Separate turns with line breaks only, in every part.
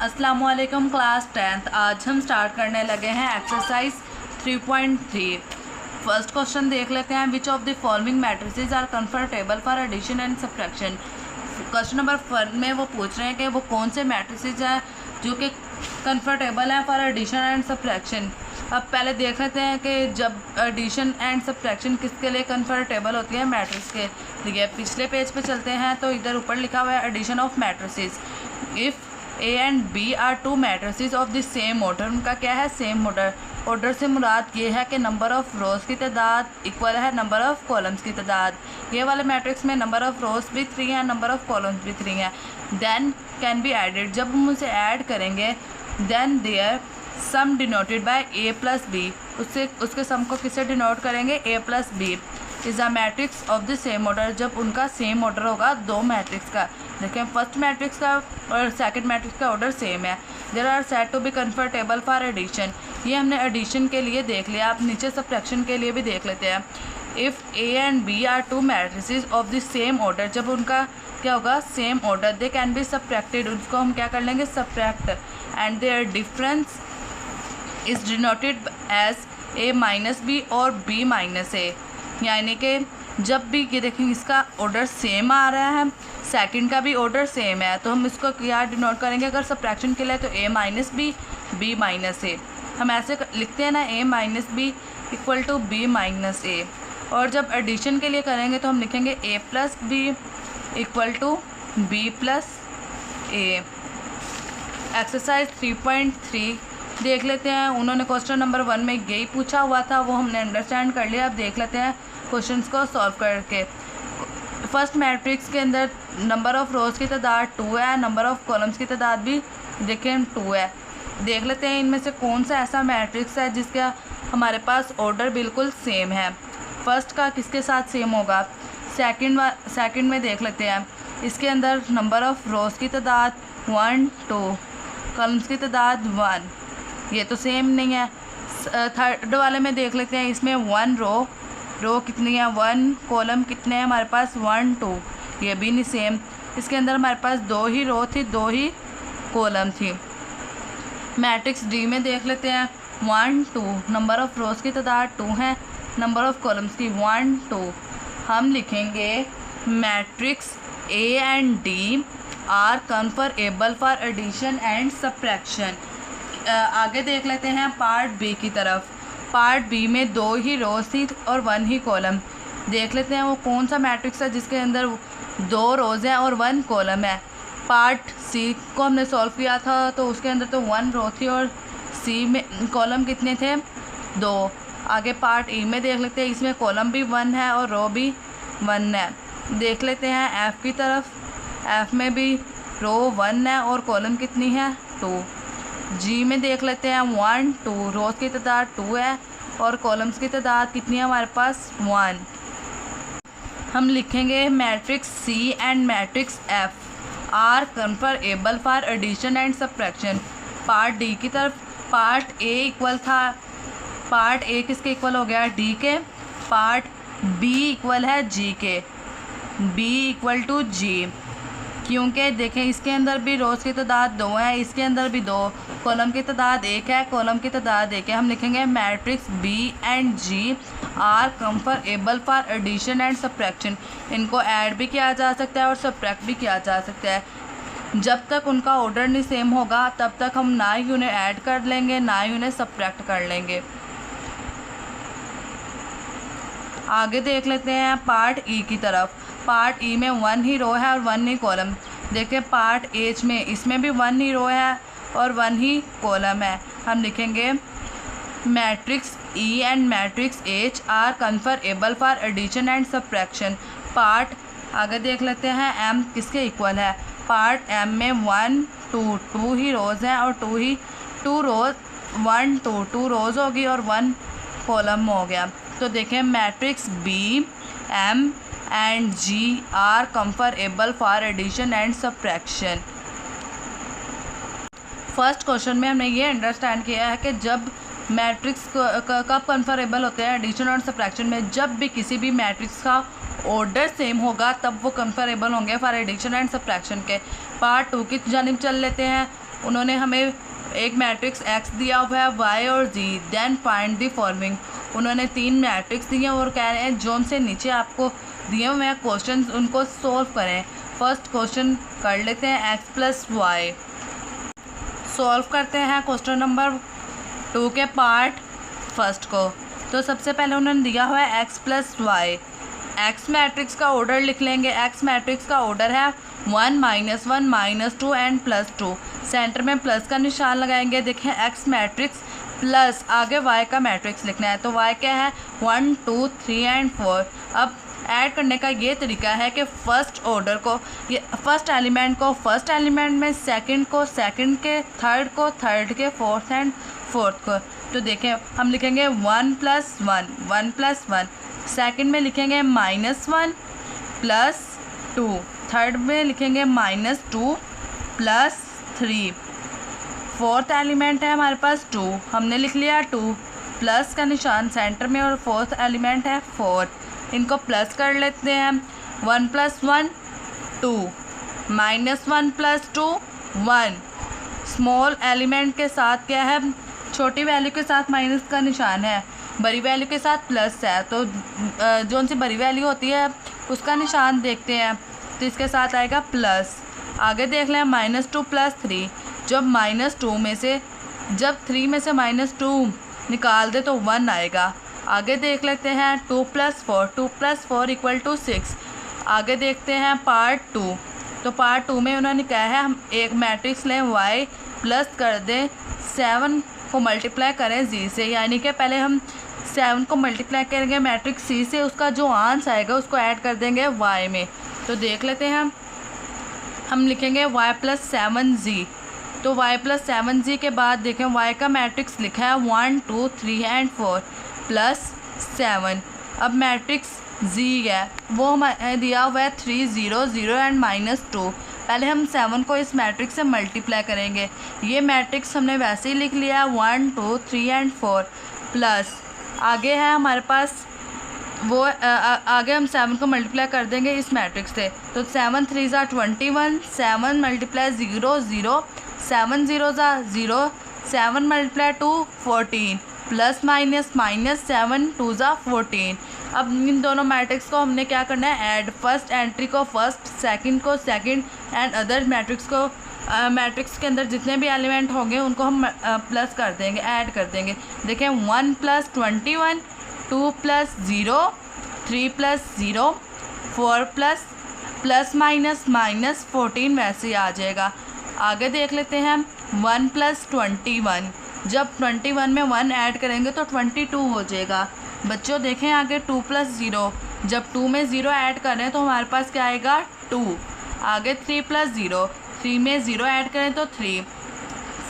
अस्सलामुअलैकुम class 10th। आज हम स्टार्ट करने लगे हैं एक्सरसाइज 3.3। फर्स्ट क्वेश्चन देख लेते हैं। Which of the following matrices are comfortable for addition and subtraction. Question number 1 में वो पूछ रहे हैं कि वो कौन से मैट्रिसेस हैं जो कि कंफर्टेबल हैं फॉर एडिशन एंड सब्ट्रैक्शन। अब पहले देख लेते हैं कि जब एडिशन एंड सब्ट्रैक्शन किसके लिए कंफर्टेबल होती है, मैट्रिक्स के लिए। पिछले पेज पे चलते हैं तो इधर ऊपर लिखा हुआ है addition of matrices. If A and B are two matrices of the same order। उनका क्या है, सेम ऑर्डर। ऑर्डर से मुराद ये है कि नंबर ऑफ़ रोज़ की तादाद इक्वल है नंबर ऑफ़ कॉलम्स की तादाद। ये वाले मैट्रिक्स में नंबर ऑफ़ रोज़ भी 3 हैं, नंबर ऑफ़ कॉलम्स भी 3 हैं। Then can be added. जब हम उसे ऐड करेंगे then their sum denoted by A plus B. उसके सम को किससे डिनोट करेंगे, A plus B is a matrix of the same order. जब उनका सेम ऑर्डर होगा दो मैट्रिक्स का। देखें, फर्स्ट मैट्रिक्स का और सेकंड मैट्रिक्स का ऑर्डर सेम है। There are said to be comfortable for addition. ये हमने एडिशन के लिए देख लिया। आप नीचे सब्ट्रैक्शन के लिए भी देख लेते हैं। If A and B are two matrices of the same order. जब उनका क्या होगा, same order, they can be subtracted. उसको हम क्या कर लेंगे, subtract. And their difference is denoted as A minus B और B माइनस A। यानी कि जब भी ये देखें इसका ऑर्डर सेम आ रहा है, सेकंड का भी ऑर्डर सेम है, तो हम इसको क्या डिनोट करेंगे अगर सब्ट्रैक्शन के लिए, तो A minus B, B minus A। हम ऐसे लिखते हैं ना, A minus B equal to B minus A। और जब एडिशन के लिए करेंगे तो हम लिखेंगे A plus B equal to B plus A। Exercise 3.3 देख लेते हैं। उन्होंने क्वेश्चन नंबर 1 में यही पूछा हुआ था, वो हमने अंडरस्टैंड कर लिया। अब देख लेते हैं क्वेश्चंस को सॉल्व करके। फर्स्ट मैट्रिक्स के अंदर नंबर ऑफ़ रोज़ की तादाद 2 है, नंबर ऑफ़ कॉलम्स की तादाद भी देखें 2 है। देख लेते हैं इनमें से कौन सा ऐसा मैट्रिक्स है जिसका हमारे पास ऑर्डर बिल्कुल सेम है। फर्स्ट का किसके साथ सेम होगा, सेकंड में देख लेते हैं। इसके अंदर नंबर ऑफ़ रोज़ की तादाद 1 2, कॉलम्स की तादाद 1, ये तो सेम नहीं है। थर्ड वाले में देख लेते हैं। इसमें 1 रो कितनी है, 1 कॉलम कितने हैं हमारे पास, 1 2, ये भी नहीं सेम। इसके अंदर हमारे पास 2 ही रो थी, 2 ही कॉलम थी। मैट्रिक्स डी में देख लेते हैं। 1 2, नंबर ऑफ़ रोज़ की तादाद 2 है, नंबर ऑफ़ कॉलम्स की 1 2। हम लिखेंगे matrix A and D are comfortable for addition and subtraction. आगे देख लेते हैं पार्ट बी की तरफ। पार्ट बी में 2 ही रोज़ थी और 1 ही कॉलम। देख लेते हैं वो कौन सा मैट्रिक्स है जिसके अंदर 2 रोज़ हैं और 1 कॉलम है। पार्ट सी को हमने सॉल्व किया था तो उसके अंदर तो 1 रो थी और सी में कॉलम कितने थे, 2। आगे पार्ट ई में देख लेते हैं। इसमें कॉलम भी 1 है और रो भी 1 है। देख लेते हैं एफ़ की तरफ। एफ़ में भी रो 1 है और कॉलम कितनी है, 2। जी में देख लेते हैं 1 2, रोज़ की तादाद 2 है और कॉलम्स की तादाद कितनी है हमारे पास, 1। हम लिखेंगे matrix C and matrix F are comfortable for addition and subtraction. Part D की तरफ पार्ट ए इक्वल था, पार्ट ए किसके इक्वल हो गया, डी के। पार्ट बी इक्वल है जी के, बी इक्वल टू जी। क्योंकि देखें इसके अंदर भी रोज़ की तादाद 2 है, इसके अंदर भी 2, कॉलम की तादाद 1 है, कॉलम की तादाद 1 है। हम लिखेंगे matrix B and G are comfortable for addition and subtraction. इनको ऐड भी किया जा सकता है और सब्ट्रैक्ट भी किया जा सकता है। जब तक उनका ऑर्डर नहीं सेम होगा तब तक हम ना ही उन्हें ऐड कर लेंगे ना ही उन्हें सब्ट्रैक्ट कर लेंगे। आगे देख लेते हैं पार्ट ई की तरफ। पार्ट ई में 1 ही रो है और 1 ही कॉलम। देखिए पार्ट एच में, इसमें भी 1 ही रो है और 1 ही कॉलम है। हम लिखेंगे matrix E and matrix H are comfortable for addition and subtraction. Part आगे देख लेते हैं एम किसके इक्वल है। पार्ट एम में 1 2, 2 ही रोज़ हैं और 2 रोज़ 1 2, 2 रोज़ होगी और 1 कॉलम हो गया। तो देखें matrix B M and G are comfortable for addition and subtraction. First question में हमने ये अंडरस्टैंड किया है कि जब मैट्रिक्स कब कंफर्टेबल होते हैं एडिशन और सब्ट्रैक्शन में, जब भी किसी भी मैट्रिक्स का ऑर्डर सेम होगा तब वो कंफर्टेबल होंगे फॉर एडिशन एंड सब्ट्रैक्शन के। पार्ट 2 की जानिब चल लेते हैं। उन्होंने हमें एक मैट्रिक्स एक्स दिया हुआ है, वाई और जी, देन फाइंड द फॉलोइंग। उन्होंने 3 मैट्रिक्स दिए और कह रहे हैं जो से नीचे आपको दिए हुए हैं क्वेश्चन उनको सोल्व करें। फर्स्ट क्वेश्चन कर लेते हैं एक्स प्लस वाई। सॉल्व करते हैं क्वेश्चन नंबर 2 के पार्ट फर्स्ट को। तो सबसे पहले उन्होंने दिया हुआ है X plus Y. X matrix का ऑर्डर लिख लेंगे। एक्स मैट्रिक्स का ऑर्डर है 1 -1 -2 एंड +2। सेंटर में प्लस का निशान लगाएंगे। देखें एक्स मैट्रिक्स प्लस आगे वाई का मैट्रिक्स लिखना है। तो वाई क्या है 1 2 3 एंड 4। अब ऐड करने का ये तरीका है कि फर्स्ट ऑर्डर को ये फर्स्ट एलिमेंट को फर्स्ट एलिमेंट में, सेकंड को सेकंड के, थर्ड को थर्ड के, फोर्थ एंड फोर्थ को। तो देखें हम लिखेंगे 1 + 1 1 + 1। सेकंड में लिखेंगे -1 + 2। थर्ड में लिखेंगे -2 + 3। फोर्थ एलिमेंट है हमारे पास 2, हमने लिख लिया 2 प्लस का निशान सेंटर में, और फोर्थ एलिमेंट है 4। इनको प्लस कर लेते हैं। 1 + 1 2 -1 + 2 1। स्मॉल एलिमेंट के साथ क्या है, छोटी वैल्यू के साथ माइनस का निशान है, बड़ी वैल्यू के साथ प्लस है। तो जो सी बड़ी वैल्यू होती है उसका निशान देखते हैं, तो इसके साथ आएगा प्लस। आगे देख लें -2 + 3। जब -2 में से जब 3 में से -2 निकाल दे तो 1 आएगा। आगे देख लेते हैं 2 + 4 2 + 4 = 6। आगे देखते हैं पार्ट 2। तो पार्ट 2 में उन्होंने कहा है हम एक मैट्रिक्स लें y प्लस कर दें 7 को मल्टीप्लाई करें z से, यानी कि पहले हम 7 को मल्टीप्लाई करेंगे मैट्रिक्स c से, उसका जो आंसर आएगा उसको ऐड कर देंगे y में। तो देख लेते हैं हम लिखेंगे y + 7z। तो y + 7z के बाद देखें y का मैट्रिक्स लिखा है 1 2 3 एंड 4 + 7। अब मैट्रिक्स z है वो दिया हुआ है 3 0 0 एंड -2। पहले हम 7 को इस मैट्रिक्स से मल्टीप्लाई करेंगे। ये मैट्रिक्स हमने वैसे ही लिख लिया 1 2 3 एंड 4 प्लस आगे है हमारे पास वो आगे हम 7 को मल्टीप्लाई कर देंगे इस मैट्रिक्स से। तो 7 3 ज़ा 21, 7 × 0 0, 7 0 ज़ा 0, 7 × 2 14 प्लस माइनस माइनस 7 2 ज़ा 14। अब इन दोनों मैट्रिक्स को हमने क्या करना है ऐड, फर्स्ट एंट्री को फर्स्ट, सेकंड को सेकंड एंड अदर मैट्रिक्स को मैट्रिक्स के अंदर जितने भी एलिमेंट होंगे उनको हम प्लस कर देंगे, ऐड कर देंगे। देखें 1 + 21, 2 + 0, 3 + 0, 4 प्लस माइनस माइनस 14 वैसे ही आ जाएगा। आगे देख लेते हैं 1 + 21। जब 21 में 1 ऐड करेंगे तो 22 हो जाएगा। बच्चों देखें आगे 2 + 0, जब 2 में 0 ऐड करें तो हमारे पास क्या आएगा 2। आगे 3 + 0, 3 में 0 ऐड करें तो 3।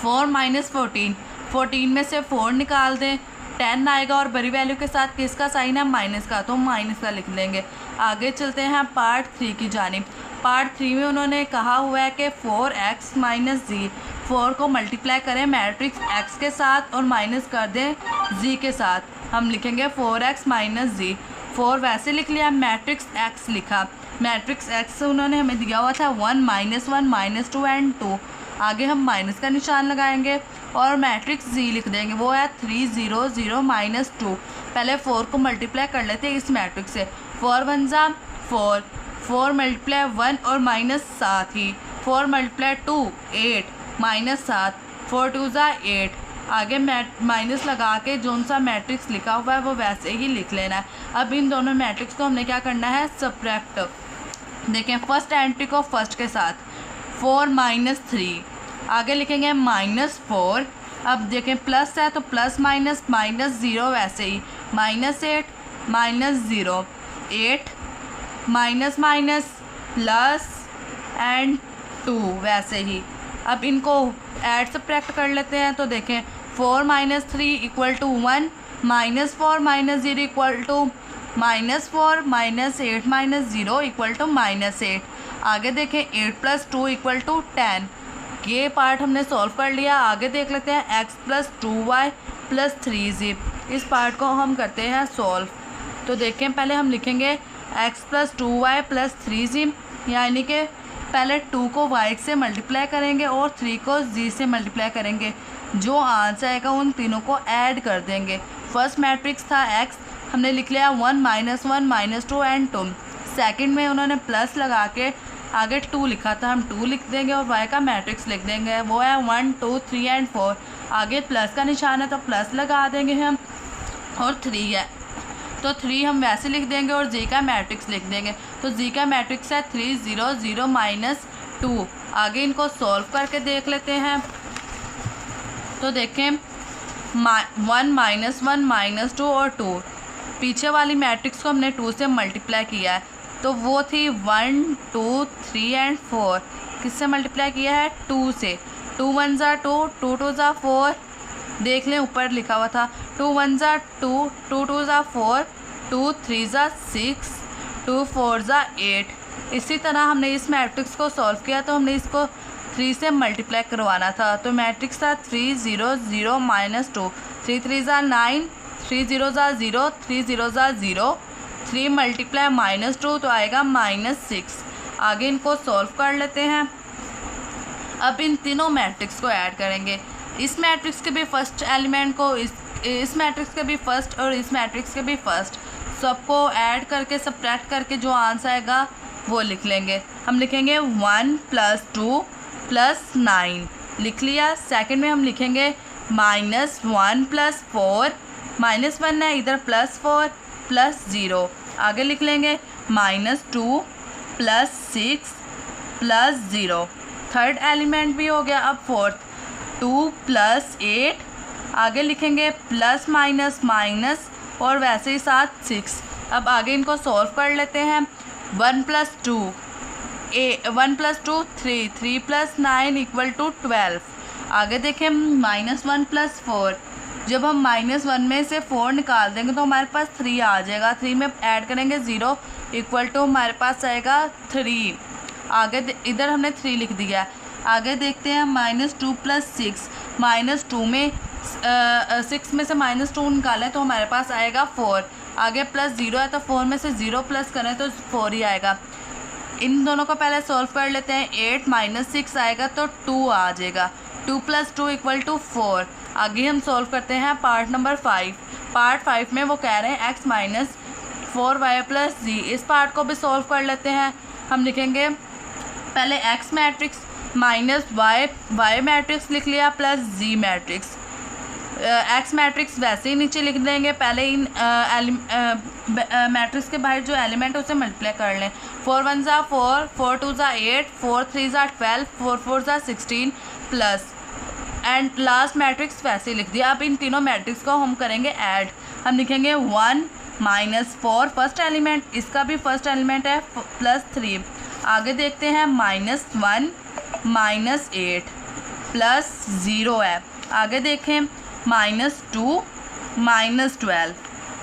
4 - 14, 14 में से 4 निकाल दें 10 आएगा, और बड़ी वैल्यू के साथ किसका साइन है माइनस का, तो माइनस का लिख लेंगे। आगे चलते हैं पार्ट 3 की जानिब। पार्ट 3 में उन्होंने कहा हुआ है कि 4x - z, 4 को मल्टीप्लाई करें मैट्रिक्स x के साथ और माइनस कर दें z के साथ। हम लिखेंगे 4x - z। 4 वैसे लिख लिया, मैट्रिक्स x लिखा। मैट्रिक्स x उन्होंने हमें दिया हुआ था 1 -1 -2 एंड 2। आगे हम माइनस का निशान लगाएंगे और मैट्रिक्स z लिख देंगे, वो है 3 0 0 -2। पहले 4 को मल्टीप्लाई कर लेते हैं इस मैट्रिक्स से। 4 × 1 = 4, 4 × 1 और -7 ही, 4 × 2 8 -7, 4 2 ज़ा 8। आगे माइनस लगा के जो सा मैट्रिक्स लिखा हुआ है वो वैसे ही लिख लेना है। अब इन दोनों मैट्रिक्स को हमने क्या करना है सब्ट्रैक्ट। देखें फर्स्ट एंट्री को फर्स्ट के साथ 4 - 3, आगे लिखेंगे -4। अब देखें प्लस है तो प्लस माइनस माइनस 0 वैसे ही, -8 -0 8 माइनस माइनस प्लस एंड 2 वैसे ही। अब इनको ऐड सब्ट्रैक्ट कर लेते हैं। तो देखें 4 - 3 = 1, -4 - 0 = -4, -8 - 0 = -8। आगे देखें 8 + 2 = 10। ये पार्ट हमने सॉल्व कर लिया। आगे देख लेते हैं x + 2y + 3z। इस पार्ट को हम करते हैं सॉल्व। तो देखें पहले हम लिखेंगे x + 2y + 3z, यानी कि पहले 2 को y से मल्टीप्लाई करेंगे और 3 को z से मल्टीप्लाई करेंगे। जो आंसर आएगा उन तीनों को ऐड कर देंगे। फर्स्ट मैट्रिक्स था x, हमने लिख लिया 1 -1 -2 एंड 2। सेकंड में उन्होंने प्लस लगा के आगे 2 लिखा था, हम 2 लिख देंगे और y का मैट्रिक्स लिख देंगे, वो है 1 2 3 एंड 4। आगे प्लस का निशान है तो प्लस लगा देंगे हम, और 3 है तो 3 हम वैसे लिख देंगे और z का मैट्रिक्स लिख देंगे। तो z का मैट्रिक्स है 3 0 0 -2। आगे इनको सॉल्व करके देख लेते हैं। तो देखें 1 -1 -2 और 2, पीछे वाली मैट्रिक्स को हमने 2 से मल्टीप्लाई किया है, तो वो थी 1 2 3 एंड 4। किससे मल्टीप्लाई किया है? 2 से। 2 1 ज़ा 2, 2 2 ज़ा 4, देख लें ऊपर लिखा हुआ था 2 1 ज़ा 2, 2 2 ज़ा 4, 2 3 ज़ा 6, 2 4 ज़ा 8। इसी तरह हमने इस मैट्रिक्स को सॉल्व किया तो हमने इसको 3 से मल्टीप्लाई करवाना था। तो मैट्रिक्स था 3 0 0 -2, 3 3 ज़ा 9, 3 0 ज़ा 0, 3 0 ज़ा 0, 3 मल्टीप्लाई -2 तो आएगा -6। आगे इनको सॉल्व कर लेते हैं। अब इन तीनों मैट्रिक्स को ऐड करेंगे। इस मैट्रिक्स के भी फर्स्ट एलिमेंट को इस मैट्रिक्स के भी फर्स्ट और इस मैट्रिक्स के भी फर्स्ट, सबको ऐड करके सब्ट्रैक्ट करके जो आंसर आएगा वो लिख लेंगे। हम लिखेंगे 1 + 2 + 9 लिख लिया। सेकंड में हम लिखेंगे -1 + 4, -1 है इधर +4 + 0। आगे लिख लेंगे -2 + 6 + 0। थर्ड एलिमेंट भी हो गया। अब फोर्थ 2 + 8, आगे लिखेंगे प्लस माइनस माइनस और वैसे ही साथ 6। अब आगे इनको सॉल्व कर लेते हैं। 1 + 2 1 + 2 3, 3 + 9 = 12। आगे देखें -1 + 4, जब हम -1 में से 4 निकाल देंगे तो हमारे पास 3 आ जाएगा। 3 में ऐड करेंगे 0 = हमारे पास आएगा 3। आगे इधर हमने 3 लिख दिया। आगे देखते हैं -2 + 6, -2 में 6 में से -2 निकालें तो हमारे पास आएगा 4। आगे +0 है तो 4 में से 0 प्लस करें तो 4 ही आएगा। इन दोनों को पहले सॉल्व कर लेते हैं। 8 - 6 आएगा तो 2 आ जाएगा। 2 + 2 = 4। आगे हम सॉल्व करते हैं पार्ट नंबर 5। पार्ट 5 में वो कह रहे हैं x - 4y + z। इस पार्ट को भी सॉल्व कर लेते हैं। हम लिखेंगे पहले x मैट्रिक्स -y मैट्रिक्स लिख लिया plus z matrix. x matrix वैसे ही नीचे लिख देंगे। पहले इन मैट्रिक्स के बाहर जो एलिमेंट है उसे मल्टीप्लाई कर लें। 4 1 ज़ा 4, 4 2 ज़ा 8, 4 3 ज़ा 12, 4 4 ज़ा 16 प्लस एंड लास्ट मैट्रिक्स वैसे ही लिख दिया। अब इन तीनों मैट्रिक्स को हम करेंगे ऐड। हम लिखेंगे 1 - 4 फर्स्ट एलिमेंट, इसका भी फर्स्ट एलिमेंट है +3। आगे देखते हैं -1 - 8 प्लस 0 है। आगे देखें -2 - 12,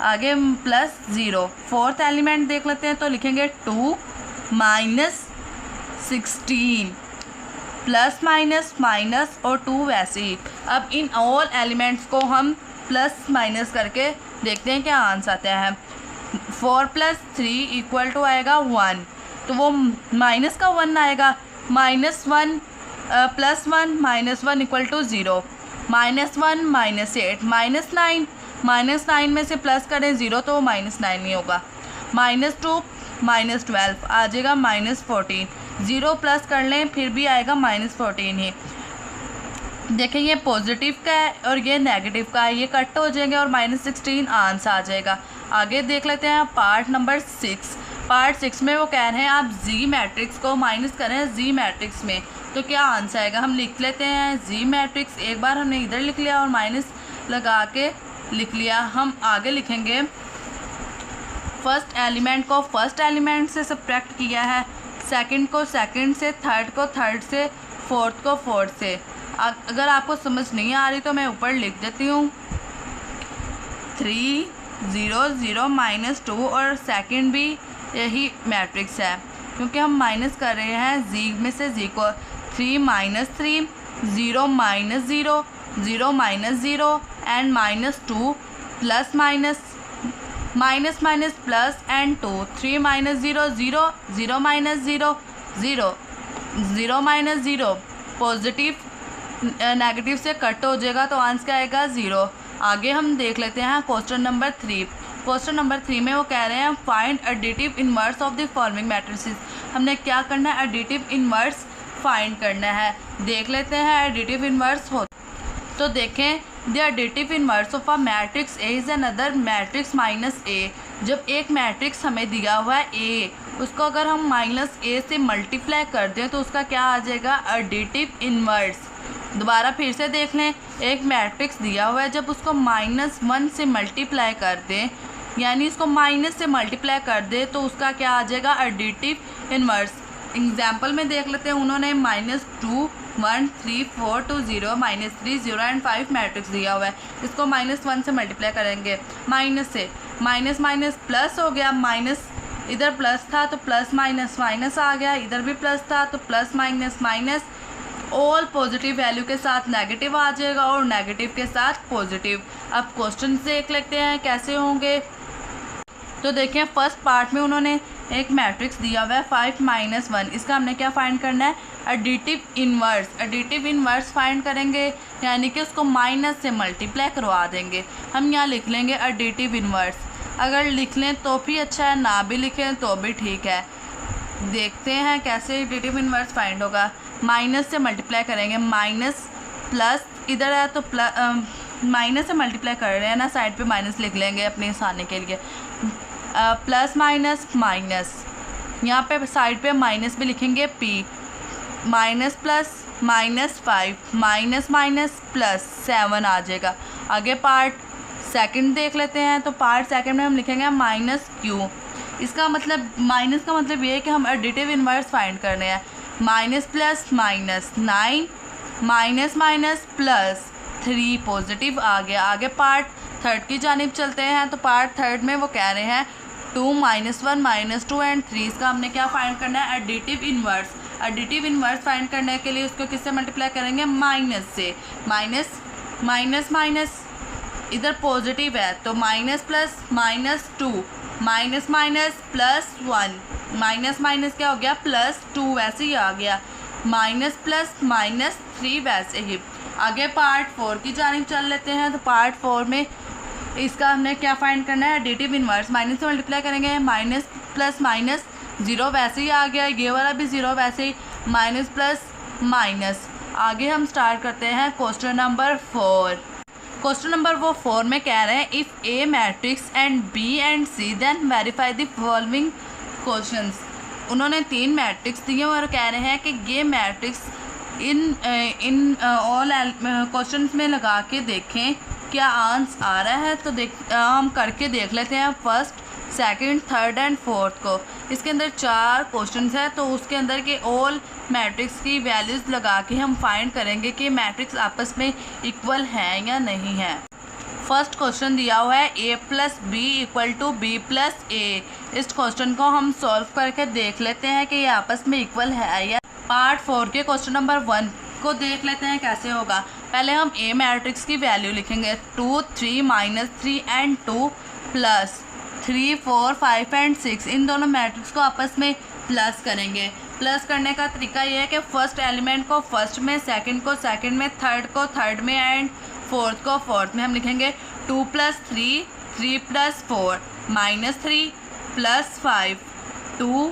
आगे +0। फोर्थ एलिमेंट देख लेते हैं तो लिखेंगे 2 - 16 प्लस माइनस माइनस और 2 वैसे ही। अब इन ऑल एलिमेंट्स को हम प्लस माइनस करके देखते हैं क्या आंसर आता है। 4 + 3 = आएगा 1, तो वो माइनस का 1 आएगा। -1 + 1 -1 = 0। -1 - 8 -9, -9 में से प्लस करें 0 तो -9 ही होगा। -2 - 12 आ जाएगा -14। 0 प्लस कर लें फिर भी आएगा -14 ही। देखें ये पॉजिटिव का है और ये नेगेटिव का है, ये कट हो जाएंगे और -16 आंसर आ जाएगा। आगे देख लेते हैं पार्ट नंबर 6। पार्ट 6 में वो कह रहे हैं आप जी मैट्रिक्स को माइनस करें जी मैट्रिक्स में, तो क्या आंसर आएगा। हम लिख लेते हैं जी मैट्रिक्स, एक बार हमने इधर लिख लिया और माइनस लगा के लिख लिया। हम आगे लिखेंगे फर्स्ट एलिमेंट को फर्स्ट एलिमेंट से सब्ट्रैक्ट किया है, सेकंड को सेकंड से, थर्ड को थर्ड से, फोर्थ को फोर्थ से। अगर आपको समझ नहीं आ रही तो मैं ऊपर लिख देती हूँ 3 0 0 -2 और सेकंड भी यही मैट्रिक्स है क्योंकि हम माइनस कर रहे हैं जी में से जी को। 3 - 3 0 - 0 0 - 0 and -2 plus minus minus minus plus and 2 3 - 0 0 0 - 0 0 0 minus 0 positive negative से कट हो जाएगा तो आंसर क्या आएगा 0। आगे हम देख लेते हैं क्वेश्चन नंबर 3। क्वेश्चन नंबर 3 में वो कह रहे हैं find additive inverse of the following matrices. हमने क्या करना है, एडिटिव इनवर्स फाइंड करना है। देख लेते हैं एडिटिव इनवर्स हो तो देखें the additive inverse of a matrix A is another matrix minus A. जब एक मैट्रिक्स हमें दिया हुआ है ए, उसको अगर हम माइनस ए से मल्टीप्लाई कर दें तो उसका क्या आ जाएगा, एडिटिव इनवर्स। दोबारा फिर से देख लें, एक मैट्रिक्स दिया हुआ है, जब उसको -1 से मल्टीप्लाई कर दें, यानी इसको माइनस से मल्टीप्लाई कर दे तो उसका क्या आ जाएगा, एडिटिव इनवर्स। एग्जाम्पल में देख लेते हैं, उन्होंने -2 1 3 4 2 0 -3 0 एंड 5 मैट्रिक्स दिया हुआ है। इसको -1 से मल्टीप्लाई करेंगे, माइनस से माइनस माइनस प्लस हो गया, माइनस इधर प्लस था तो प्लस माइनस माइनस आ गया, इधर भी प्लस था तो plus minus minus, all positive value के साथ नेगेटिव आ जाएगा और नेगेटिव के साथ पॉजिटिव। अब क्वेश्चन देख लेते हैं कैसे होंगे। तो देखिए फर्स्ट पार्ट में उन्होंने एक मैट्रिक्स दिया हुआ है 5 - 1, इसका हमने क्या फाइंड करना है, additive inverse. Additive inverse find करेंगे यानी कि उसको माइनस से मल्टीप्लाई करवा देंगे। हम यहाँ लिख लेंगे एडिटिव इनवर्स। अगर लिख लें तो भी अच्छा है, ना भी लिखें तो भी ठीक है। देखते हैं कैसे एडिटिव इनवर्स फाइंड होगा। माइनस से मल्टीप्लाई करेंगे, माइनस प्लस इधर है तो माइनस से मल्टीप्लाई कर रहे हैं ना, साइड पे माइनस लिख लेंगे अपने आसानी के लिए। प्लस माइनस माइनस, यहाँ पे साइड पे माइनस भी लिखेंगे p, minus plus -5 minus minus plus 7 आ जाएगा। आगे पार्ट सेकंड देख लेते हैं। तो पार्ट सेकंड में हम लिखेंगे -q। इसका मतलब माइनस का मतलब ये है कि हम एडिटिव इनवर्स फाइंड कर रहे हैं। Minus plus minus 9 minus minus plus 3 positive आ गया। आगे पार्ट थर्ड की जानिब चलते हैं। तो पार्ट थर्ड में वो कह रहे हैं 2 -1 -2 एंड 3, इसका हमने क्या फाइंड करना है, additive inverse. Additive inverse find करने के लिए उसको किससे मल्टीप्लाई करेंगे, माइनस से। माइनस माइनस माइनस इधर पॉजिटिव है तो minus plus -2 minus minus +1 minus minus क्या हो गया, +2 वैसे ही आ गया। माइनस प्लस -3 वैसे ही। आगे पार्ट 4 की जानिब चल लेते हैं। तो पार्ट 4 में इसका हमने क्या फाइंड करना है, एडिटिव इनवर्स। माइनस से मल्टीप्लाई करेंगे, माइनस प्लस माइनस 0 वैसे ही आ गया, ये वाला भी 0 वैसे ही, माइनस प्लस माइनस। आगे हम स्टार्ट करते हैं क्वेश्चन नंबर 4। क्वेश्चन नंबर 4 में कह रहे हैं if A matrix and B and C then verify the following questions. उन्होंने 3 मैट्रिक्स दिए और कह रहे हैं कि ये मैट्रिक्स इन ऑल क्वेश्चंस में लगा के देखें क्या आंसर आ रहा है। तो हम करके देख लेते हैं first, second, third and fourth को। इसके अंदर 4 क्वेश्चंस है तो उसके अंदर के ऑल मैट्रिक्स की वैल्यूज़ लगा के हम फाइंड करेंगे कि मैट्रिक्स आपस में इक्वल हैं या नहीं है। फर्स्ट क्वेश्चन दिया हुआ है a + b = b + a। इस क्वेश्चन को हम सॉल्व करके देख लेते हैं कि ये आपस में इक्वल है या। पार्ट 4 के क्वेश्चन नंबर 1 को देख लेते हैं कैसे होगा। पहले हम a मैट्रिक्स की वैल्यू लिखेंगे 2 3 -3 एंड 2 प्लस 3 4 5 एंड 6। इन दोनों मैट्रिक्स को आपस में प्लस करेंगे। प्लस करने का तरीका ये है कि फर्स्ट एलिमेंट को फर्स्ट में, सेकंड को सेकंड में, थर्ड को थर्ड में एंड फोर्थ को फोर्थ में। हम लिखेंगे 2 + 3 3 + 4 -3 + 5 2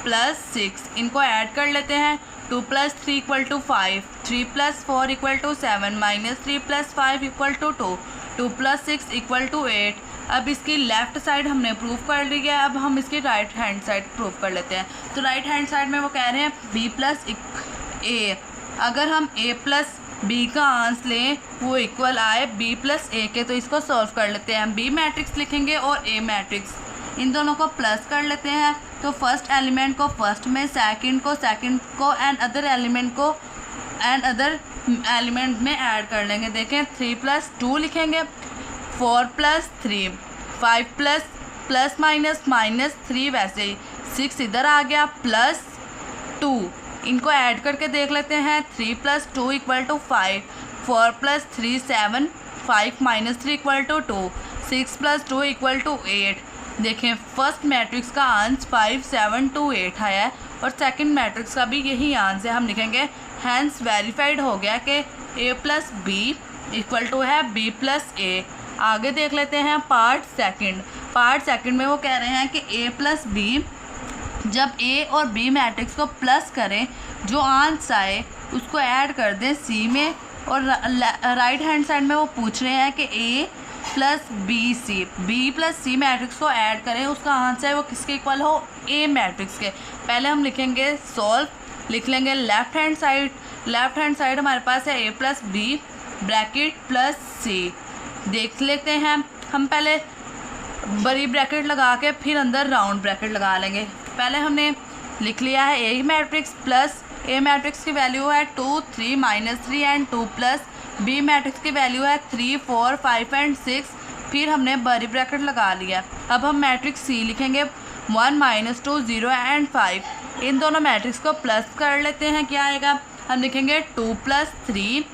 + 6। इनको ऐड कर लेते हैं। 2 + 3 = 5 3 + 4 = 7 -3 + 5 = 2 2 + 6 = 8। अब इसकी लेफ़्ट साइड हमने प्रूव कर ली है, अब हम इसकी राइट हैंड साइड प्रूव कर लेते हैं। तो राइट हैंड साइड में वो कह रहे हैं b + a। अगर हम a + b का आंसर लें वो इक्वल आए b + a के, तो इसको सॉल्व कर लेते हैं। b मैट्रिक्स लिखेंगे और a मैट्रिक्स, इन दोनों को प्लस कर लेते हैं। तो फर्स्ट एलिमेंट को फर्स्ट में, सेकंड को एंड अदर एलिमेंट को एंड अदर एलिमेंट में ऐड कर लेंगे। देखें 3 + 2 लिखेंगे, 4 + 3 5 प्लस माइनस -3 वैसे ही, 6 इधर आ गया +2। इनको ऐड करके देख लेते हैं। 3 + 2 = 5 4 + 3 7 5 - 3 = 2 6 + 2 = 8। देखें फर्स्ट मैट्रिक्स का आंसर 5 7 2 8 आया है और सेकंड मैट्रिक्स का भी यही आंसर है। हम लिखेंगे हैंस वेरीफाइड हो गया कि a plus B equal to है b प्लस ए। आगे देख लेते हैं पार्ट सेकंड में वो कह रहे हैं कि a प्लस बी, जब a और b मैट्रिक्स को प्लस करें, जो आंसर आए उसको ऐड कर दें c में, और राइट हैंड साइड में वो पूछ रहे हैं कि a plus B plus C matrix को ऐड करें, उसका आंसर है वो किसके इक्वल हो, a मैट्रिक्स के। पहले हम लिखेंगे सॉल्व, लिख लेंगे लेफ्ट हैंड साइड हमारे पास है a plus B bracket plus C. देख लेते हैं, हम पहले बड़ी ब्रैकेट लगा के फिर अंदर राउंड ब्रैकेट लगा लेंगे। पहले हमने लिख लिया है a matrix plus a matrix की वैल्यू है 2 3 -3 एंड 2 प्लस b मैट्रिक्स की वैल्यू है 3 4 5 एंड 6, फिर हमने बड़ी ब्रैकेट लगा लिया। अब हम मैट्रिक्स c लिखेंगे 1 -2 0 एंड 5। इन दोनों मैट्रिक्स को प्लस कर लेते हैं, क्या आएगा, हम लिखेंगे 2 प्लस 3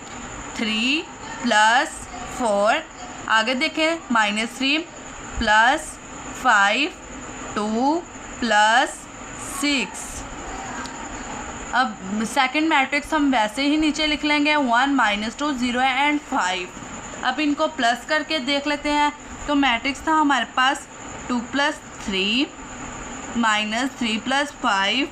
3 प्लस 4, आगे देखें -3 प्लस 5 2 प्लस 6। अब सेकंड मैट्रिक्स हम वैसे ही नीचे लिख लेंगे 1 -2 0 एंड 5। अब इनको प्लस करके देख लेते हैं, तो मैट्रिक्स था हमारे पास 2 plus 3 -3 plus 5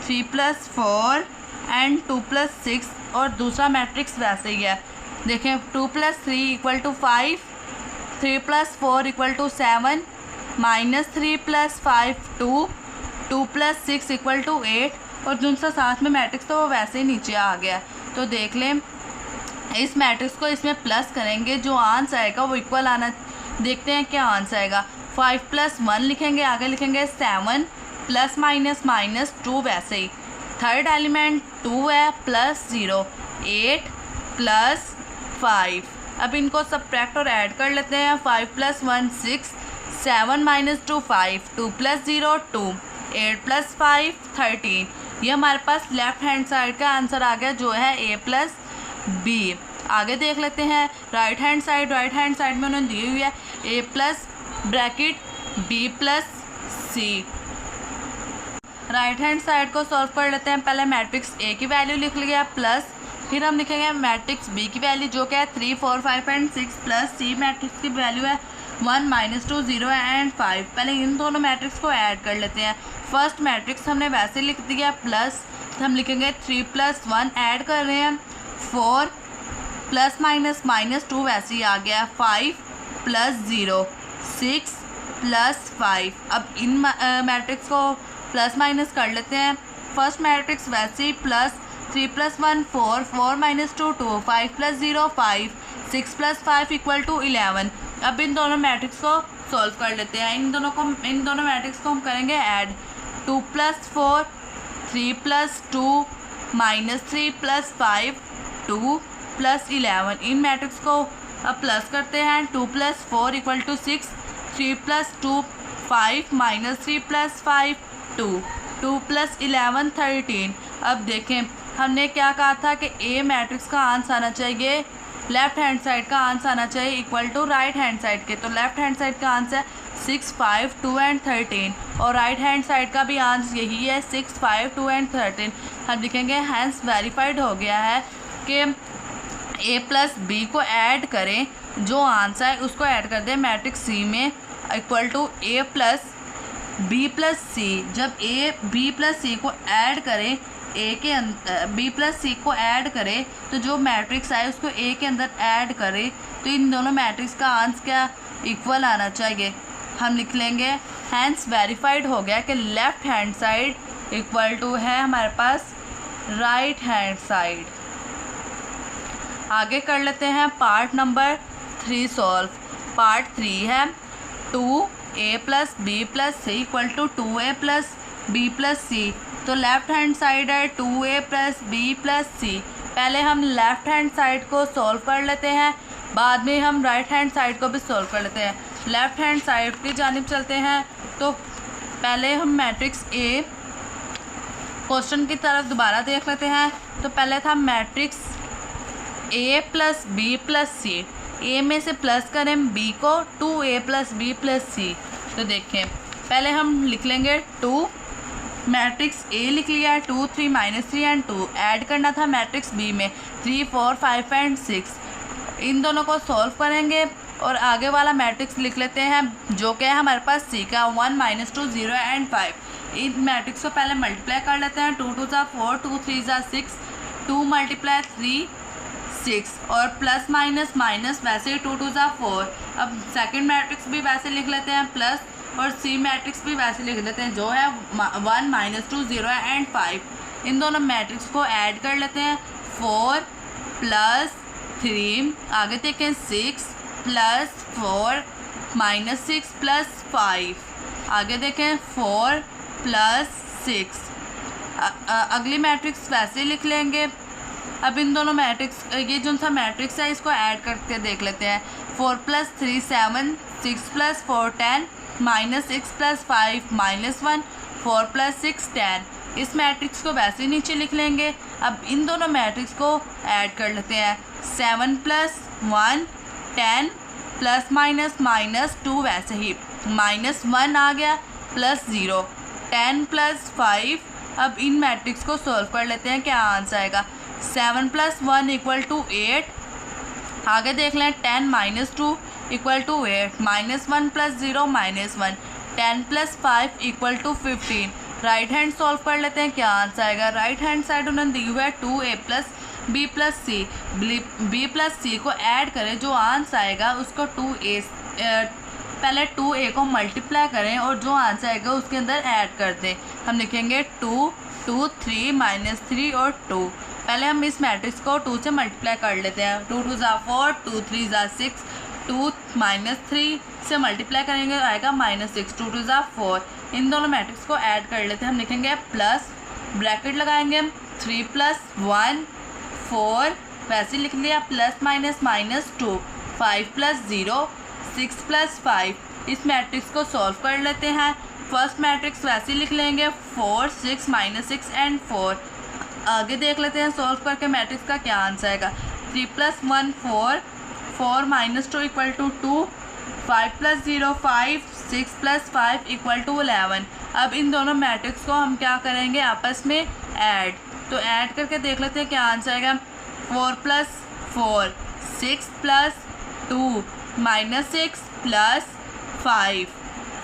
3 plus 4 and 2 plus 6, और दूसरा मैट्रिक्स वैसे ही है। देखें 2 plus 3 equal to 5, 3 plus 4 equal to 7, -3 plus 5 2, 2 plus 6 equal to 8, और दूसरा साथ में मैट्रिक्स तो वो वैसे ही नीचे आ गया। तो देख लें, इस मैट्रिक्स को इसमें प्लस करेंगे, जो आंसर आएगा वो इक्वल आना, देखते हैं क्या आंसर आएगा। 5 प्लस 1 लिखेंगे, आगे लिखेंगे 7 प्लस माइनस 2 वैसे ही। थर्ड एलिमेंट 2 है प्लस 0 8 प्लस 5। अब इनको सब्ट्रैक्ट और ऐड कर लेते हैं। 5 प्लस 1 6, 7 - 2 5, 2 प्लस 0 2, 8 प्लस 5 13। ये हमारे पास लेफ्ट हैंड साइड का आंसर आ गया, जो है a प्लस बी। आगे देख लेते हैं राइट हैंड साइड में उन्होंने दी हुई है a plus bracket b plus C. Right hand side को सॉल्व कर लेते हैं। पहले मैट्रिक्स a की वैल्यू लिख लिया प्लस, फिर हम लिखेंगे मैट्रिक्स b की वैल्यू जो क्या है 3 4 5 एंड 6, प्लस c मैट्रिक्स की वैल्यू है 1 -2 0 एंड 5। पहले इन दोनों मैट्रिक्स को ऐड कर लेते हैं। फर्स्ट मैट्रिक्स हमने वैसे लिख दिया प्लस, हम लिखेंगे 3 प्लस 1 ऐड कर रहे हैं 4 प्लस -2 वैसे ही आ गया, 5 प्लस 0 6 प्लस 5। अब इन मैट्रिक्स को प्लस माइनस कर लेते हैं। फर्स्ट मैट्रिक्स वैसे ही plus 3 plus 1 4 4 -2 2 5 plus 0 5 6 plus 5 equal to 11। अब इन दोनों मैट्रिक्स को सॉल्व कर लेते हैं। इन दोनों मैट्रिक्स को हम करेंगे add. 2 plus 4 3 plus 2 -3 plus 5 2 plus 11। इन मैट्रिक्स को अब प्लस करते हैं। 2 plus 4 equal to 6, 3 plus 2 5 -3 plus 5 2, 2 plus 11 13। अब देखें हमने क्या कहा था कि ए मैट्रिक्स का आंसर आना चाहिए, लेफ्ट हैंड साइड का आंसर आना चाहिए equal to right hand side के। तो लेफ्ट हैंड साइड का आंसर 6 5 2 एंड 13, और राइट हैंड साइड का भी आंसर यही है 6 5 2 एंड 13। हम लिखेंगे हैंस वेरीफाइड हो गया है कि a प्लस बी को ऐड करें, जो आंसर है उसको ऐड कर दें मैट्रिक्स सी में equal to a plus B plus C. जब a b प्लस सी को ऐड करें, a के अंदर b प्लस सी को ऐड करें, तो जो मैट्रिक्स आए उसको a के अंदर ऐड करें, तो इन दोनों मैट्रिक्स का आंसर क्या इक्वल आना चाहिए। हम लिख लेंगे हैंस वेरीफाइड हो गया कि left hand side equal to है हमारे पास राइट हैंड साइड। आगे कर लेते हैं पार्ट नंबर 3 सॉल्व। पार्ट 3 है 2a plus B plus C equal to 2a plus B plus C. तो लेफ्ट हैंड साइड है 2a प्लस बी प्लस सी। पहले हम लेफ्ट हैंड साइड को सॉल्व कर लेते हैं, बाद में हम राइट हैंड साइड को भी सॉल्व कर लेते हैं। लेफ्ट हैंड साइड की जानिब चलते हैं, तो पहले हम मैट्रिक्स ए क्वेश्चन की तरफ दोबारा देख लेते हैं। तो पहले था matrix a plus B plus C, A में से प्लस करें b को 2a plus B plus C. तो देखें पहले हम लिख लेंगे 2 मैट्रिक्स ए लिख लिया है 2 3 -3 एंड 2। ऐड करना था मैट्रिक्स बी में 3 4 5 एंड 6। इन दोनों को सॉल्व करेंगे और आगे वाला मैट्रिक्स लिख लेते हैं जो कि है हमारे पास सी का 1 -2 0 एंड 5। इन मैट्रिक्स को पहले मल्टीप्लाई कर लेते हैं। 2 2 ज़ा 4 2 3 ज़ा 6 2 × 3 6 और प्लस माइनस माइनस वैसे ही 2 2 ज़ा 4। अब सेकंड मैट्रिक्स भी वैसे लिख लेते हैं प्लस, और सी मैट्रिक्स भी वैसे लिख लेते हैं जो है 1 -2 0 एंड 5। इन दोनों मैट्रिक्स को ऐड कर लेते हैं। 4 + 3 आगे देखें 6 + 4 -6 + 5 आगे देखें 4 + 6। अगली मैट्रिक्स वैसे लिख लेंगे। अब इन दोनों मैट्रिक्स ये जो सा मैट्रिक्स है इसको ऐड करके देख लेते हैं। 4 + 3 7 6 + 4 10 -6 + 5 -1 4 + 6 10। इस मैट्रिक्स को वैसे ही नीचे लिख लेंगे। अब इन दोनों मैट्रिक्स को ऐड कर लेते हैं। 7 + 1 10 ± -2 वैसे ही -1 आ गया +0 10 + 5। अब इन मैट्रिक्स को सॉल्व कर लेते हैं, क्या आंसर आएगा। 7 + 1 = 8। आगे देख लें 10 - 2 = 8 -1 + 0 -1 10 + 5 = 15। राइट हैंड सॉल्व कर लेते हैं, क्या आंसर आएगा। राइट हैंड साइड उन्होंने दी हुआ है 2a + b + c। b + c को ऐड करें, जो आंसर आएगा उसको 2a पहले 2a को मल्टीप्लाई करें और जो आंसर आएगा उसके अंदर ऐड कर दें। हम लिखेंगे 2 2 3 -3 और 2। पहले हम इस मैट्रिक्स को 2 से मल्टीप्लाई कर लेते हैं। 2 2 ज़ा 4 2 3 ज़ा 6 2 -3 से मल्टीप्लाई करेंगे आएगा -6 2 2 ज़ा 4। इन दोनों मैट्रिक्स को ऐड कर लेते हैं। हम लिखेंगे प्लस ब्रैकेट लगाएंगे 3 + 1 4 वैसे लिख लिया +-2 5 + 0 6 + 5। इस मैट्रिक्स को सॉल्व कर लेते हैं। फर्स्ट मैट्रिक्स वैसे लिख लेंगे 4 6 -6 एंड 4। आगे देख लेते हैं सॉल्व करके मैट्रिक्स का क्या आंसर आएगा। 3 + 1 4 4 -2 = 2 5 + 0 5 6 + 5 = 11। अब इन दोनों मैट्रिक्स को हम क्या करेंगे आपस में ऐड, तो ऐड करके देख लेते हैं क्या आंसर आएगा। 4 + 4 6 + 2 -6 + 5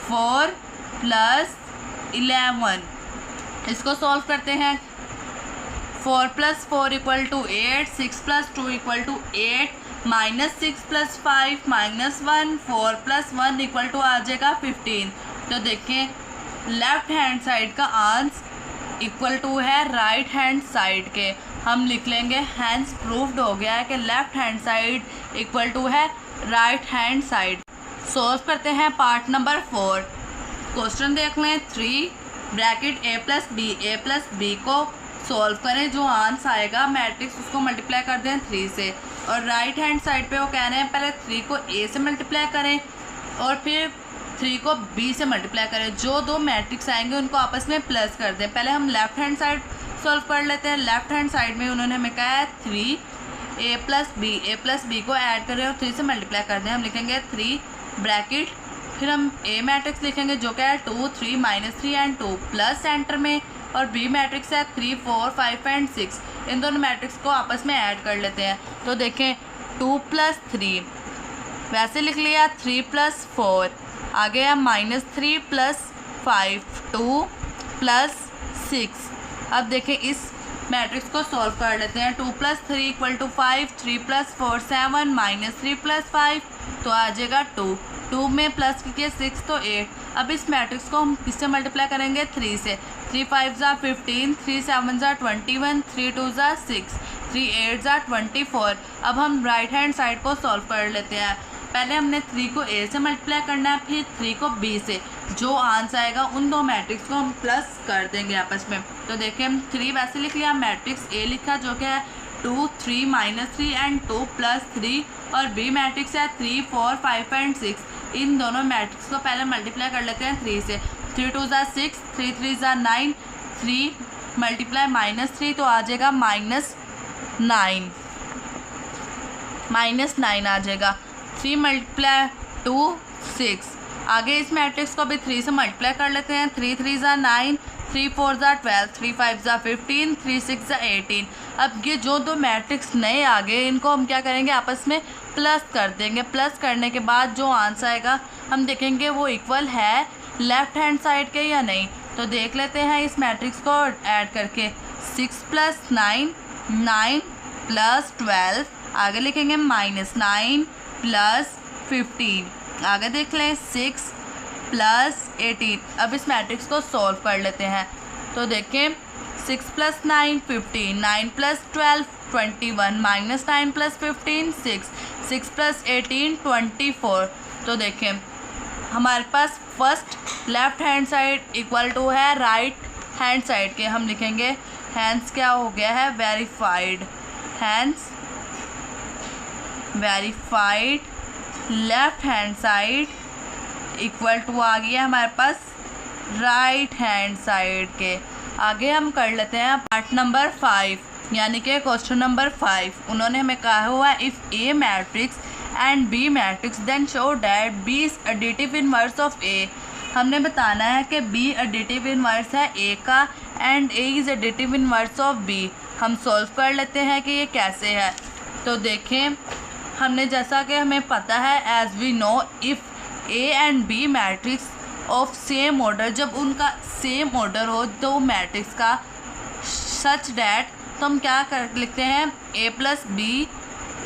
4 + 11। इसको सॉल्व करते हैं। 4 + 4 = 8 6 + 2 = 8 -6 + 5 -1 4 + 1 = आ जाएगा 15। तो देखें लेफ्ट हैंड साइड का आंसर इक्वल टू है राइट हैंड साइड के। हम लिख लेंगे हैंस प्रूव्ड हो गया है कि left hand side equal to है राइट हैंड साइड। सॉल्व करते हैं पार्ट नंबर 4। क्वेश्चन देख लें 3 ब्रैकेट a + b को सॉल्व करें, जो आंसर आएगा मैट्रिक्स उसको मल्टीप्लाई कर दें 3 से। और राइट हैंड साइड पे वो कह रहे हैं पहले 3 को a से मल्टीप्लाई करें और फिर 3 को b से मल्टीप्लाई करें। जो दो मैट्रिक्स आएंगे उनको आपस में प्लस कर दें। पहले हम लेफ्ट हैंड साइड सॉल्व कर लेते हैं। लेफ्ट हैंड साइड में उन्होंने हमें कहा है 3 a + b को ऐड करें और 3 से मल्टीप्लाई कर दें। हम लिखेंगे 3 ब्रैकेट, फिर हम a मैट्रिक्स लिखेंगे जो क्या है 2 3 -3 एंड 2 प्लस सेंटर में, और b मैट्रिक्स है 3 4 5 एंड 6। इन दोनों मैट्रिक्स को आपस में ऐड कर लेते हैं। तो देखें 2 + 3 वैसे लिख लिया 3 + 4 आगे है -3 + 5 2 + 6। अब देखें इस मैट्रिक्स को सॉल्व कर लेते हैं। 2 + 3 = 5 3 + 4 7 -3 + 5 तो आ जाएगा 2 2 में प्लस कीजिए 6 तो 8। अब इस मैट्रिक्स को हम किससे मल्टीप्लाई करेंगे 3 से। 3 5 ज़ा 15 3 7 ज़ा 21 3 2 ज़ा 6 3 8 ज़ा 24। अब हम राइट हैंड साइड को सॉल्व कर लेते हैं। पहले हमने 3 को a से मल्टीप्लाई करना है, फिर 3 को b से। जो आंसर आएगा उन दो मैट्रिक्स को हम प्लस कर देंगे आपस में। तो देखिए हम 3 वैसे लिख लिया, मैट्रिक्स a लिखा जो कि है 2 3 -3 एंड 2 + 3, और b मैट्रिक्स है 3 4 5 एंड 6। इन दोनों मैट्रिक्स को पहले मल्टीप्लाई कर लेते हैं 3 से। 3 2 ज़ा 6 3 3 ज़ा 9 3 × -3 तो आ जाएगा -9 आ जाएगा। 3 × 2 6। आगे इस मैट्रिक्स को भी 3 से मल्टीप्लाई कर लेते हैं। 3 3 ज़ा 9 3 4 ज़ा 12, 3 5 ज़ा 15, 3 6 ज़ा 18। अब ये जो दो मैट्रिक्स नए आ गए इनको हम क्या करेंगे, आपस में प्लस कर देंगे। प्लस करने के बाद जो आंसर आएगा हम देखेंगे वो इक्वल है लेफ़्ट हैंड साइड के या नहीं। तो देख लेते हैं इस मैट्रिक्स को ऐड करके। 6 + 9, 9 + 12, आगे लिखेंगे -9 + 15, आगे देख लें 6 + 18। अब इस मैट्रिक्स को सॉल्व कर लेते हैं। तो देखें 6 + 9 15, 9 + 12 21, -9 + 15 6, 6 + 18 24। तो देखें हमारे पास first left hand side equal to है राइट हैंड साइड के। हम लिखेंगे हैंस क्या हो गया है, verified. Hence verified left hand side equal to आ गया हमारे पास राइट हैंड साइड के। आगे हम कर लेते हैं पार्ट नंबर 5, यानी कि क्वेश्चन नंबर 5। उन्होंने हमें कहा हुआ है if A matrix and B matrix then show that B is additive inverse of A. हमने बताना है कि बी एडिटिव इनवर्स है ए का and A is additive inverse of B. हम सॉल्व कर लेते हैं कि ये कैसे है। तो देखें हमने जैसा कि हमें पता है as we know if A and B matrix of same order, जब उनका सेम ऑर्डर हो दो मैट्रिक्स का, सच डैट, तो हम क्या कर लिखते हैं a + b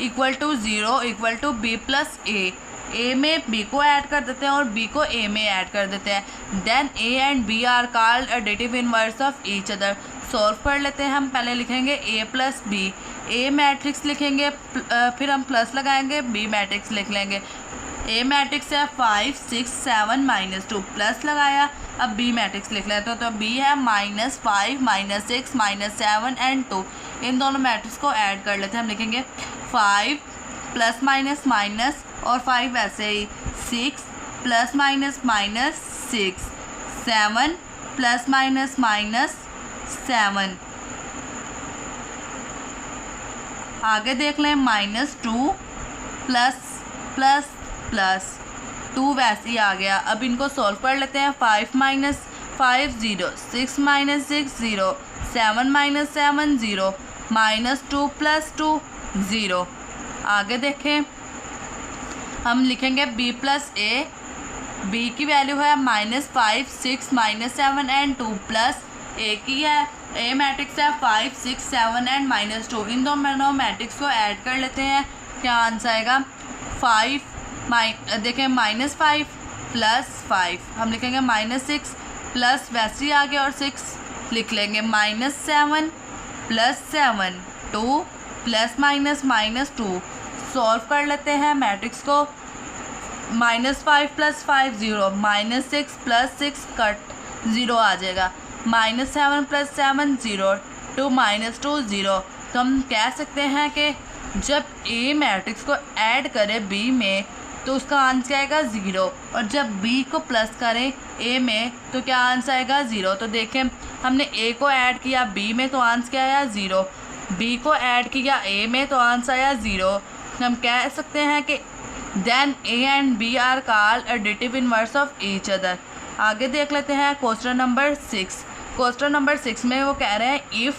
= 0 = b + a। a में b को ऐड कर देते हैं और b को a में ऐड कर देते हैं। Then a and b are called additive inverse of each other. Solve कर लेते हैं। हम पहले लिखेंगे a + b, a मैट्रिक्स लिखेंगे, फिर हम प्लस लगाएंगे, b मैट्रिक्स लिख लेंगे। ए मैट्रिक्स है 5 6 7 -2, प्लस लगाया। अब बी मैट्रिक्स लिख लेते हैं। तो बी है -5 -6 -7 एंड 2। इन दोनों मैट्रिक्स को ऐड कर लेते हैं। हम लिखेंगे 5 प्लस माइनस माइनस और 5 ऐसे ही, 6 plus minus minus 6, 7 plus minus minus 7। आगे देख लें -2 प्लस प्लस प्लस 2 वैसे ही आ गया। अब इनको सॉल्व कर लेते हैं। 5 - 5 0, 6 - 6 0, 7 - 7 0, -2 + 2 0। आगे देखें हम लिखेंगे b + a। b की वैल्यू है -5 6 -7 एंड 2 प्लस a की है, a मैट्रिक्स है 5 6 7 एंड -2। इन दोनों मैट्रिक्स को ऐड कर लेते हैं। क्या आंसर आएगा 5 देखें -5 + 5, हम लिखेंगे -6 प्लस वैसे ही आ गया और 6 लिख लेंगे, -7 + 7 2 ± -2। सॉल्व कर लेते हैं मैट्रिक्स को। -5 + 5 0, -6 + 6 कट 0 आ जाएगा, -7 + 7 0, 2 -2 0। तो हम कह सकते हैं कि जब ए मैट्रिक्स को ऐड करें बी में तो उसका आंसर आएगा 0, और जब b को प्लस करें a में तो क्या आंसर आएगा 0। तो देखें हमने a को ऐड किया b में तो आंसर क्या आया 0, b को ऐड किया a में तो आंसर आया 0। हम कह सकते हैं कि then a and b are called additive inverse of each other. आगे देख लेते हैं क्वेश्चन नंबर 6। क्वेश्चन नंबर 6 में वो कह रहे हैं इफ़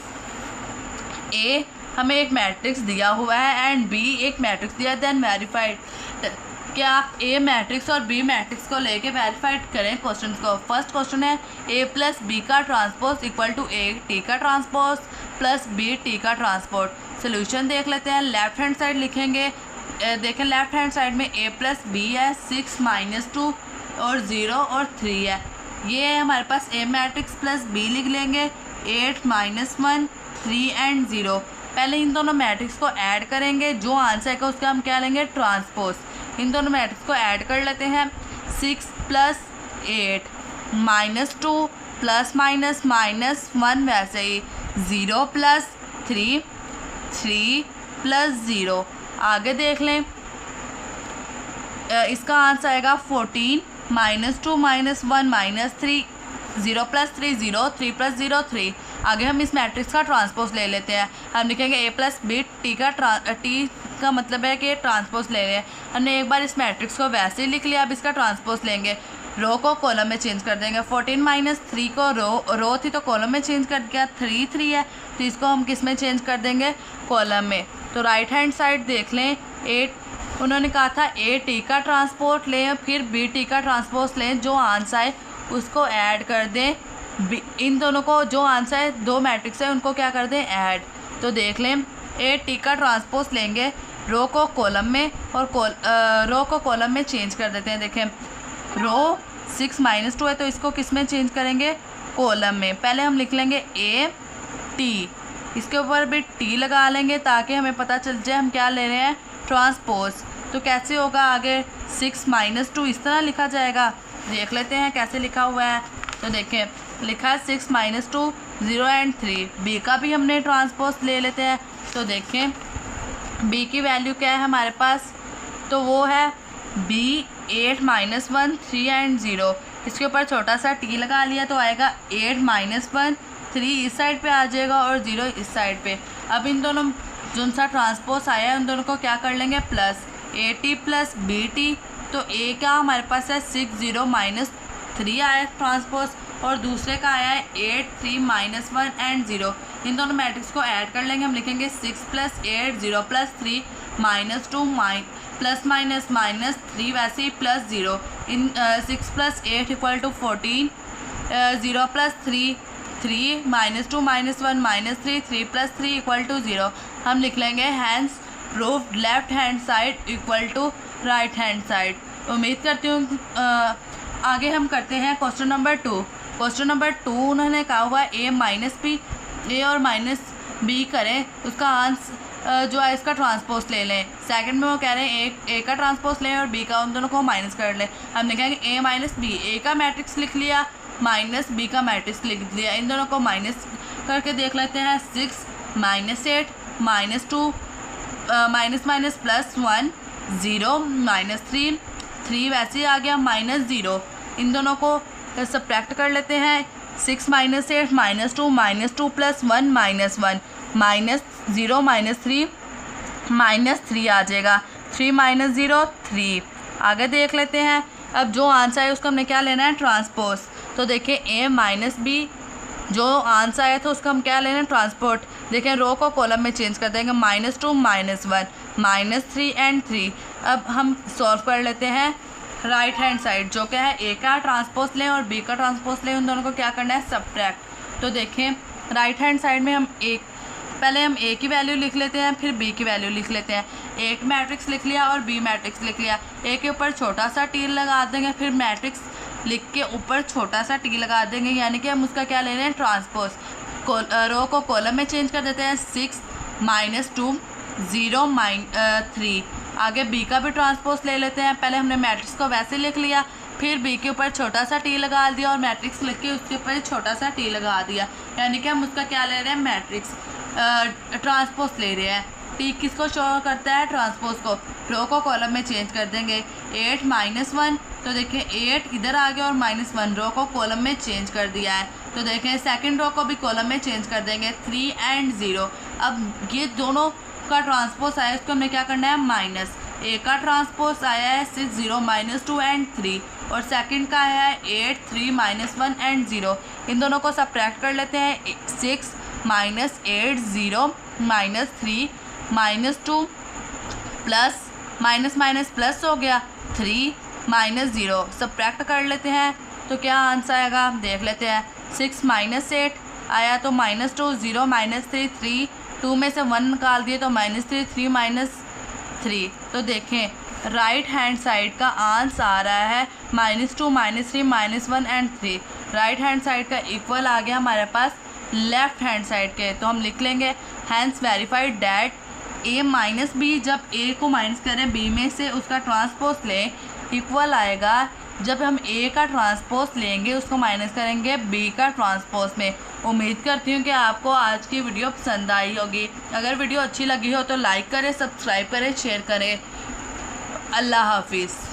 a हमें एक मैट्रिक्स दिया हुआ है एंड b एक मैट्रिक्स दिया, देन वेरीफाइड। क्या आप ए मैट्रिक्स और बी मैट्रिक्स को लेके वेरीफाइड करें क्वेश्चन को। फर्स्ट क्वेश्चन है a + b का transpose equal to a t का ट्रांसपोज प्लस b t का ट्रांसपोज। सोल्यूशन देख लेते हैं। लेफ्ट हैंड साइड लिखेंगे, देखें लेफ्ट हैंड साइड में a + b है, 6 - 2 और 0 और 3 है। ये है हमारे पास a मैट्रिक्स प्लस b लिख लेंगे, 8 - 1 3 एंड 0। पहले इन दोनों मैट्रिक्स को ऐड करेंगे, जो आंसर है उसका हम क्या लेंगे ट्रांसपोज। इन दोनों मैट्रिक्स को ऐड कर लेते हैं। 6 + 8 -2 ± -1 वैसे ही, 0 + 3 3 + 0। आगे देख लें इसका आंसर आएगा 14 -2 -1 -3, 0 + 3 0, 3 + 0 3। आगे हम इस मैट्रिक्स का ट्रांसपोज ले लेते हैं। हम लिखेंगे a + b t का मतलब है कि ट्रांसपोज ले लें। हमने एक बार इस मैट्रिक्स को वैसे ही लिख लिया, अब इसका ट्रांसपोज लेंगे। रो को कॉलम में चेंज कर देंगे। 14 माइनस 3 को रो थी तो कॉलम में चेंज कर दिया। 3 है तो इसको हम किस में चेंज कर देंगे, कॉलम में। तो राइट हैंड साइड देख लें, 8 उन्होंने कहा था ए टी का ट्रांसपोर्ट लें फिर बी टी का ट्रांसपोज लें, जो आंसर है उसको ऐड कर दें। इन दोनों को जो आंसर है, दो मैट्रिक्स है उनको क्या कर दें, ऐड। तो देख लें ए टी का ट्रांसपोज लेंगे, रो को कॉलम में और रो को कॉलम में चेंज कर देते हैं। देखें रो 6 माइनस 2 है तो इसको किस में चेंज करेंगे, कॉलम में। पहले हम लिख लेंगे ए टी, इसके ऊपर भी टी लगा लेंगे ताकि हमें पता चल जाए हम क्या ले रहे हैं, ट्रांसपोज। तो कैसे होगा आगे, 6 माइनस 2 इस तरह लिखा जाएगा। देख लेते हैं कैसे लिखा हुआ है। तो देखें लिखा है 6 माइनस 2 0 एंड 3। बी का भी हमने ट्रांसपोज ले लेते हैं। तो देखें बी की वैल्यू क्या है हमारे पास, तो वो है बी 8 माइनस 1 3 एंड 0। इसके ऊपर छोटा सा टी लगा लिया तो आएगा 8 माइनस 1, 3 इस साइड पे आ जाएगा और 0 इस साइड पे। अब इन दोनों जो सा ट्रांसपोज आया है उन दोनों को क्या कर लेंगे, plus A T plus B T. तो ए का हमारे पास है 6 0 माइनस 3 आया ट्रांसपोज और दूसरे का आया है 8 3 माइनस 1 एंड 0। इन दोनों मैट्रिक्स को ऐड कर लेंगे। हम लिखेंगे 6 plus 8 0 plus 3 minus 2 plus minus minus 3 वैसे ही प्लस 0। इन 6 plus 8 equal to 14, 0 plus 3 3 minus 2 minus 1 minus 3 3 plus 3 equal to 0। हम लिख लेंगे hence proved left hand side equal to right hand side. उम्मीद करती हूँ आगे हम करते हैं क्वेश्चन नंबर 2। क्वेश्चन नंबर 2 उन्होंने कहा हुआ ए माइनस बी, ए और माइनस बी करें, उसका आंसर जो है इसका ट्रांसपोज ले लें। सेकंड में वो कह रहे हैं ए का ट्रांसपोज लें और बी का, उन दोनों को माइनस कर लें। हम लिखेंगे ए माइनस बी, ए का मैट्रिक्स लिख लिया माइनस बी का मैट्रिक्स लिख दिया। इन दोनों को माइनस करके देख लेते हैं। 6 minus 8 minus 2 minus minus plus 1 0 minus 3 3 वैसे ही आ गया माइनस 0। इन दोनों को सब्ट्रैक्ट कर लेते हैं। 6 minus 8 minus 2 plus 1 minus 1 minus 0 minus 3 आ जाएगा। 3 माइनस 0 3। आगे देख लेते हैं। अब जो आंसर है उसका हमने क्या लेना है, ट्रांसपोज। तो देखें ए माइनस बी, जो आंसर आया था उसका हम क्या लेना है, ट्रांसपोर्ट। देखें रो को कॉलम में चेंज कर देंगे, -2 -1 -3 एंड 3। अब हम सॉल्व कर लेते हैं राइट हैंड साइड, जो क्या है ए का ट्रांसपोज लें और बी का ट्रांसपोज लें, उन दोनों को क्या करना है, सब्ट्रैक्ट। तो देखें राइट हैंड साइड में हम पहले हम ए की वैल्यू लिख लेते हैं फिर बी की वैल्यू लिख लेते हैं। एक मैट्रिक्स लिख लिया और बी मैट्रिक्स लिख लिया। ए के ऊपर छोटा सा टी लगा देंगे, फिर मैट्रिक्स लिख के ऊपर छोटा सा टी लगा देंगे, यानी कि हम उसका क्या ले रहे हैं, ट्रांसपोज। रो को कॉलम में चेंज कर देते हैं। 6 -2 0 3। आगे बी का भी ट्रांसपोज ले लेते हैं। पहले हमने मैट्रिक्स को वैसे लिख लिया, फिर बी के ऊपर छोटा सा टी लगा दिया और मैट्रिक्स लिख के उसके ऊपर छोटा सा टी लगा दिया, यानी कि हम उसका क्या ले रहे हैं, मैट्रिक्स ट्रांसपोज ले रहे हैं। टी किसको शो करता है, ट्रांसपोज को। रो को कॉलम में चेंज कर देंगे। 8 -1, तो देखें 8 इधर आ गया और -1 रो को कॉलम में चेंज कर दिया है। तो देखें सेकंड रो को भी कॉलम में चेंज कर देंगे। 3 एंड 0। अब ये दोनों का ट्रांसपोज आया, इसको हमने क्या करना है, माइनस। ए का ट्रांसपोज आया है 6 0 -2 एंड 3 और सेकंड का आया है 8 3 -1 एंड 0। इन दोनों को सब्ट्रैक्ट कर लेते हैं। 6 -8 0 -3 -2 प्लस माइनस माइनस प्लस हो गया 3 -0। सब्ट्रैक्ट कर लेते हैं तो क्या आंसर आएगा, देख लेते हैं। 6 -8 आया तो -2 0 -3 3 2 में से 1 निकाल दिए तो -3 3 -3। तो देखें राइट हैंड साइड का आंसर आ रहा है -2 -3 -1 एंड 3। राइट हैंड साइड का इक्वल आ गया हमारे पास लेफ्ट हैंड साइड के। तो हम लिख लेंगे hence verified that A minus B, जब ए को माइनस करें बी में से उसका ट्रांसपोज लें, इक्वल आएगा जब हम ए का ट्रांसपोज लेंगे उसको माइनस करेंगे बी का ट्रांसपोज में। उम्मीद करती हूँ कि आपको आज की वीडियो पसंद आई होगी। अगर वीडियो अच्छी लगी हो तो लाइक करें, सब्सक्राइब करें, शेयर करें। अल्लाह हाफिज़।